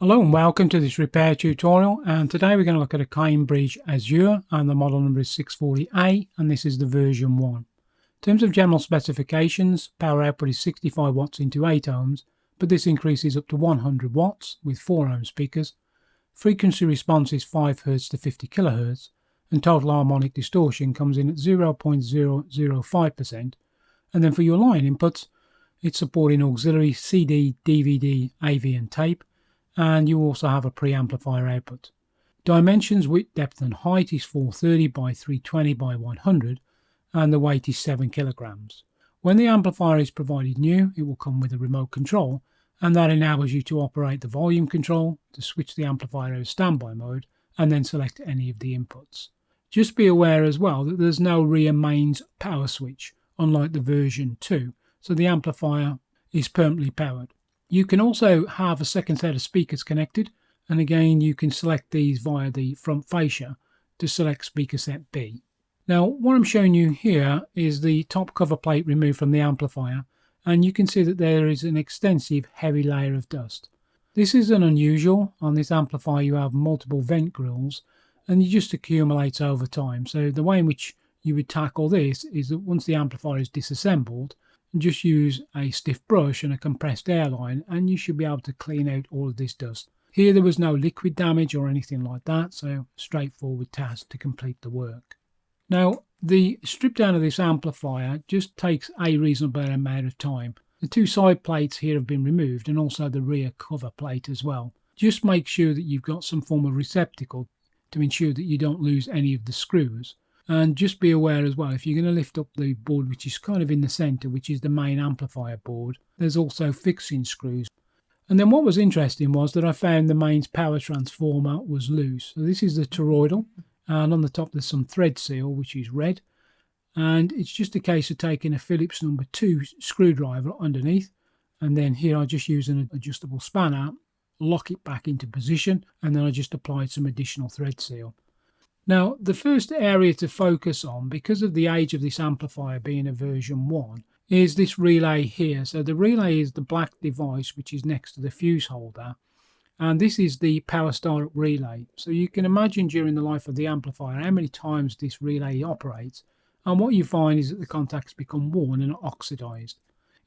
Hello and welcome to this repair tutorial, and today we're going to look at a Cambridge Azur, and the model number is 640A, and this is the version 1. In terms of general specifications, power output is 65 watts into 8 ohms, but this increases up to 100 watts with 4 ohm speakers. Frequency response is 5 Hz to 50 kHz, and total harmonic distortion comes in at 0.005%. And then for your line inputs, it's supporting auxiliary CD, DVD, AV and tape, and you also have a preamplifier output. Dimensions, width, depth and height is 430 by 320 by 100, and the weight is 7 kilograms. When the amplifier is provided new, it will come with a remote control, and that enables you to operate the volume control, to switch the amplifier out of standby mode, and then select any of the inputs. Just be aware as well that there's no rear mains power switch, unlike the version 2, so the amplifier is permanently powered. You can also have a second set of speakers connected, and again you can select these via the front fascia to select speaker set B. Now what I'm showing you here is the top cover plate removed from the amplifier, and you can see that there is an extensive heavy layer of dust. This isn't unusual. On this amplifier you have multiple vent grills, and it just accumulates over time. So the way in which you would tackle this is that once the amplifier is disassembled, just use a stiff brush and a compressed air line, and you should be able to clean out all of this dust. Here there was no liquid damage or anything like that, so straightforward task to complete the work. Now the strip down of this amplifier just takes a reasonable amount of time. The two side plates here have been removed, and also the rear cover plate as well. Just make sure that you've got some form of receptacle to ensure that you don't lose any of the screws. And just be aware as well, if you're going to lift up the board which is kind of in the centre, which is the main amplifier board, there's also fixing screws. And then what was interesting was that I found the mains power transformer was loose. So this is the toroidal, and on the top there's some thread seal which is red, and it's just a case of taking a Phillips number 2 screwdriver underneath, and then here I just use an adjustable spanner, lock it back into position, and then I just applied some additional thread seal. Now, the first area to focus on, because of the age of this amplifier being a version 1, is this relay here. So the relay is the black device which is next to the fuse holder, and this is the power startup relay. So you can imagine during the life of the amplifier how many times this relay operates, and what you find is that the contacts become worn and oxidized.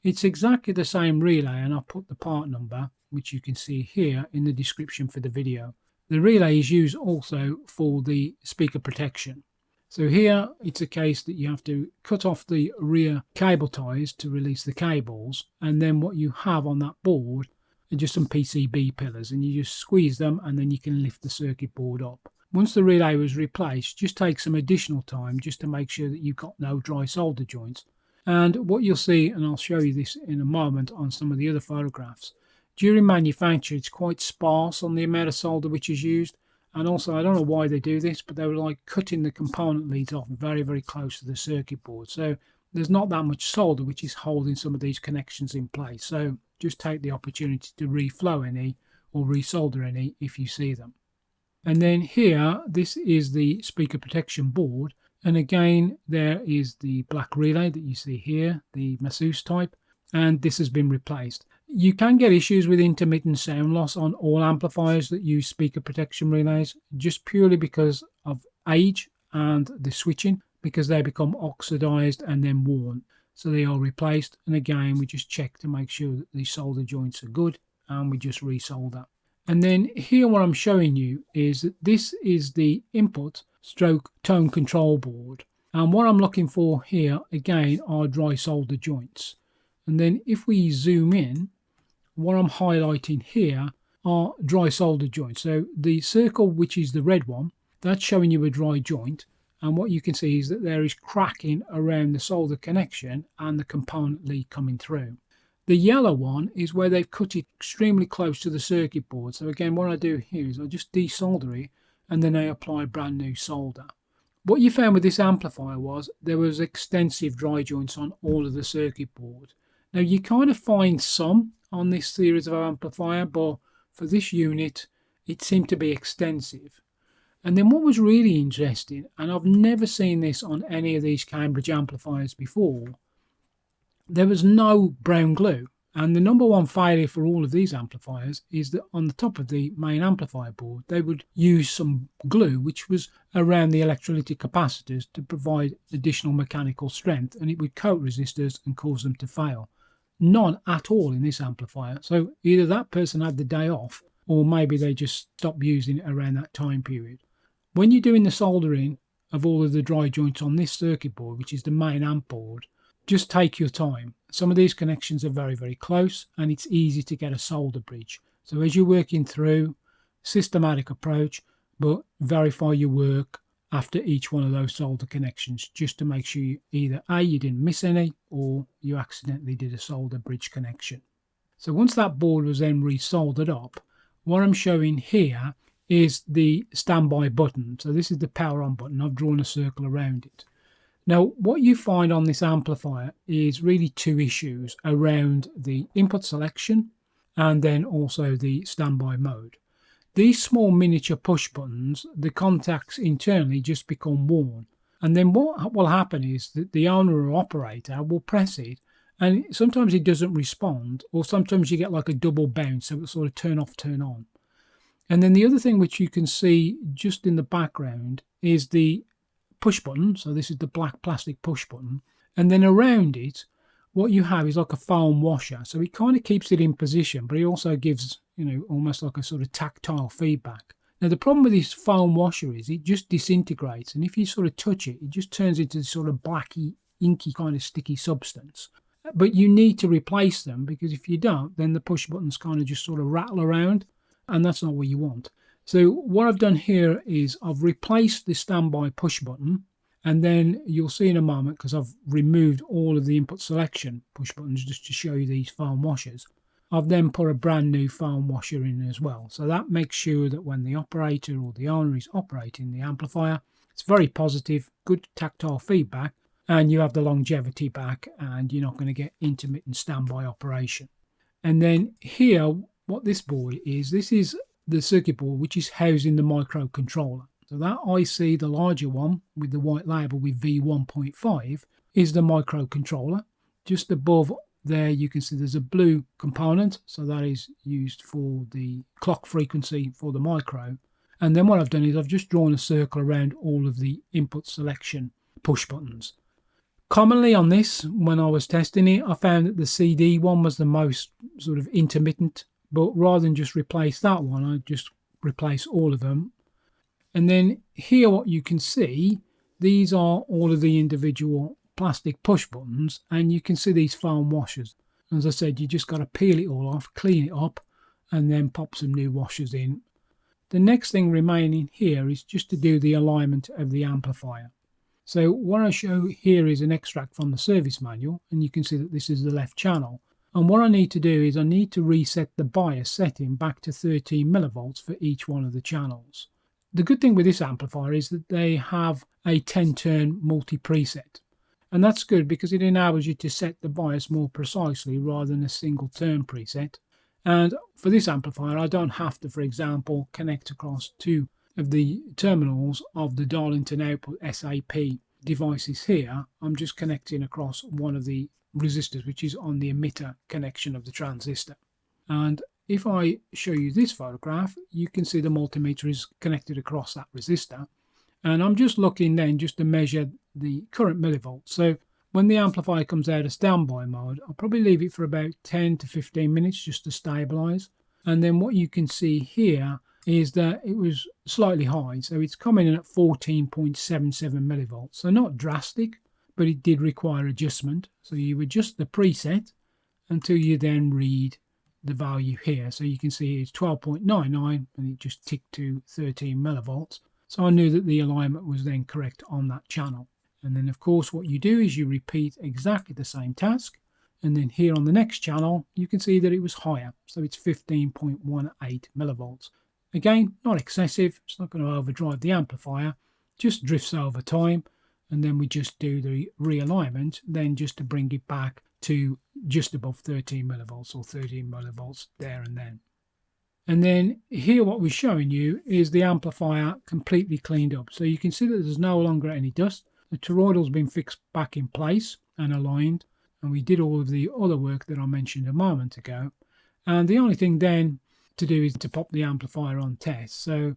It's exactly the same relay, and I'll put the part number, which you can see here, in the description for the video. The relay is used also for the speaker protection. So here it's a case that you have to cut off the rear cable ties to release the cables, and then what you have on that board are just some PCB pillars, and you just squeeze them and then you can lift the circuit board up. Once the relay was replaced, just take some additional time just to make sure that you've got no dry solder joints. And what you'll see, and I'll show you this in a moment on some of the other photographs, during manufacture, it's quite sparse on the amount of solder which is used, and also I don't know why they do this, but they were like cutting the component leads off very, very close to the circuit board. So there's not that much solder which is holding some of these connections in place. So just take the opportunity to reflow any or resolder any if you see them. And then here, this is the speaker protection board, and again there is the black relay that you see here, the Massuse type, and this has been replaced. You can get issues with intermittent sound loss on all amplifiers that use speaker protection relays, just purely because of age and the switching, because they become oxidized and then worn. So they are replaced, and again we just check to make sure that the solder joints are good, and we just resolder. And then here what I'm showing you is that this is the input stroke tone control board, and what I'm looking for here again are dry solder joints. And then if we zoom in, what I'm highlighting here are dry solder joints. So the circle, which is the red one, that's showing you a dry joint, and what you can see is that there is cracking around the solder connection and the component lead coming through. The yellow one is where they've cut it extremely close to the circuit board. So again, what I do here is I just desolder it, and then I apply brand new solder. What you found with this amplifier was there was extensive dry joints on all of the circuit board. Now you kind of find some on this series of amplifier, but for this unit it seemed to be extensive. And then what was really interesting, and I've never seen this on any of these Cambridge amplifiers before, there was no brown glue. And the number one failure for all of these amplifiers is that on the top of the main amplifier board, they would use some glue which was around the electrolytic capacitors to provide additional mechanical strength, and it would coat resistors and cause them to fail. None at all in this amplifier. So either that person had the day off, or maybe they just stopped using it around that time period. When you're doing the soldering of all of the dry joints on this circuit board, which is the main amp board, just take your time. Some of these connections are very, very close, and it's easy to get a solder bridge. So as you're working through, systematic approach, but verify your work after each one of those solder connections, just to make sure either A, you didn't miss any, or you accidentally did a solder bridge connection. So once that board was then re-soldered up, what I'm showing here is the standby button. So this is the power on button. I've drawn a circle around it. Now, what you find on this amplifier is really two issues around the input selection and then also the standby mode. These small miniature push buttons, the contacts internally just become worn. And then what will happen is that the owner or operator will press it, and sometimes it doesn't respond, or sometimes you get like a double bounce, so it'll sort of turn off, turn on. And then the other thing which you can see just in the background is the push button. So this is the black plastic push button, and then around it what you have is like a foam washer, so it kind of keeps it in position, but it also gives, you know, almost like a sort of tactile feedback. Now the problem with this foam washer is it just disintegrates, and if you sort of touch it, it just turns into this sort of blacky, inky kind of sticky substance. But you need to replace them, because if you don't, then the push buttons kind of just sort of rattle around, and that's not what you want. So what I've done here is I've replaced the standby push button, and then you'll see in a moment, because I've removed all of the input selection push buttons just to show you these foam washers. I've then put a brand new foam washer in as well. So that makes sure that when the operator or the owner is operating the amplifier, it's very positive, good tactile feedback, and you have the longevity back, and you're not going to get intermittent standby operation. And then here, what this board is, this is the circuit board which is housing the microcontroller. So that IC, the larger one with the white label with V1.5, is the microcontroller. Just above there you can see there's a blue component, so that is used for the clock frequency for the micro. And then what I've done is I've just drawn a circle around all of the input selection push buttons. Commonly on this, when I was testing it, I found that the CD one was the most sort of intermittent, but rather than just replace that one, I just replace all of them. And then here what you can see, these are all of the individual plastic push buttons, and you can see these foam washers. As I said, you just got to peel it all off, clean it up, and then pop some new washers in. The next thing remaining here is just to do the alignment of the amplifier. So what I show here is an extract from the service manual, and you can see that this is the left channel. And what I need to do is I need to reset the bias setting back to 13 millivolts for each one of the channels. The good thing with this amplifier is that they have a 10-turn multi-preset. And that's good because it enables you to set the bias more precisely rather than a single turn preset. And for this amplifier, I don't have to, for example, connect across two of the terminals of the Darlington output SAP devices here. I'm just connecting across one of the resistors, which is on the emitter connection of the transistor. And if I show you this photograph, you can see the multimeter is connected across that resistor. And I'm just looking then just to measure the current millivolts. So when the amplifier comes out of standby mode, I'll probably leave it for about 10 to 15 minutes just to stabilize. And then what you can see here is that it was slightly high. So it's coming in at 14.77 millivolts. So not drastic, but it did require adjustment. So you adjust the preset until you then read the value here. So you can see it's 12.99 and it just ticked to 13 millivolts. So I knew that the alignment was then correct on that channel. And then of course what you do is you repeat exactly the same task. And then here on the next channel, you can see that it was higher. So it's 15.18 millivolts. Again, not excessive. It's not going to overdrive the amplifier. Just drifts over time. And then we just do the realignment, then just to bring it back to just above 13 millivolts or 13 millivolts there and then. And then here what we're showing you is the amplifier completely cleaned up. So you can see that there's no longer any dust. The toroidal's been fixed back in place and aligned. and we did all of the other work that I mentioned a moment ago. And the only thing then to do is to pop the amplifier on test. So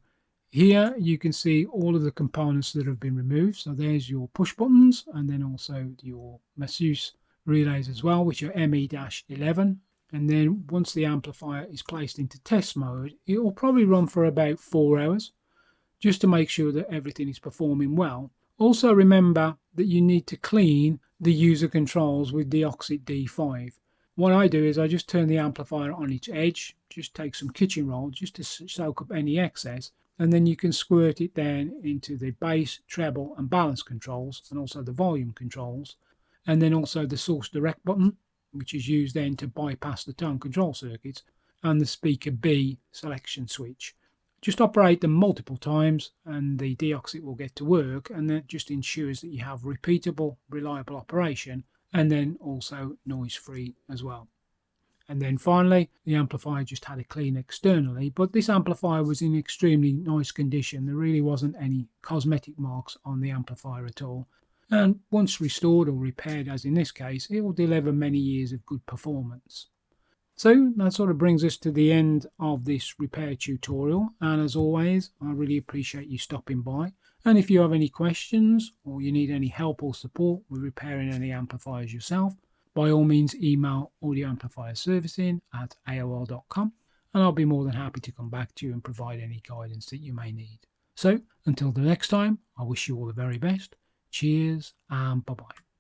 here you can see all of the components that have been removed. So there's your push buttons, and then also your Massuse relays as well, which are ME-11. And then once the amplifier is placed into test mode, it will probably run for about 4 hours, just to make sure that everything is performing well. Also remember that you need to clean the user controls with De-Oxit D5. What I do is I just turn the amplifier on its edge, just take some kitchen roll just to soak up any excess, and then you can squirt it down into the bass, treble and balance controls, and also the volume controls, and then also the source direct button, which is used then to bypass the tone control circuits, and the speaker B selection switch. Just operate them multiple times and the De-Oxit will get to work, and that just ensures that you have repeatable, reliable operation, and then also noise free as well. And then finally, the amplifier just had a clean externally, but this amplifier was in extremely nice condition. There really wasn't any cosmetic marks on the amplifier at all. And once restored or repaired, as in this case, it will deliver many years of good performance. So that sort of brings us to the end of this repair tutorial, and as always I really appreciate you stopping by, and if you have any questions or you need any help or support with repairing any amplifiers yourself, by all means email audioamplifierservicing@aol.com and I'll be more than happy to come back to you and provide any guidance that you may need. So until the next time, I wish you all the very best. Cheers and bye bye.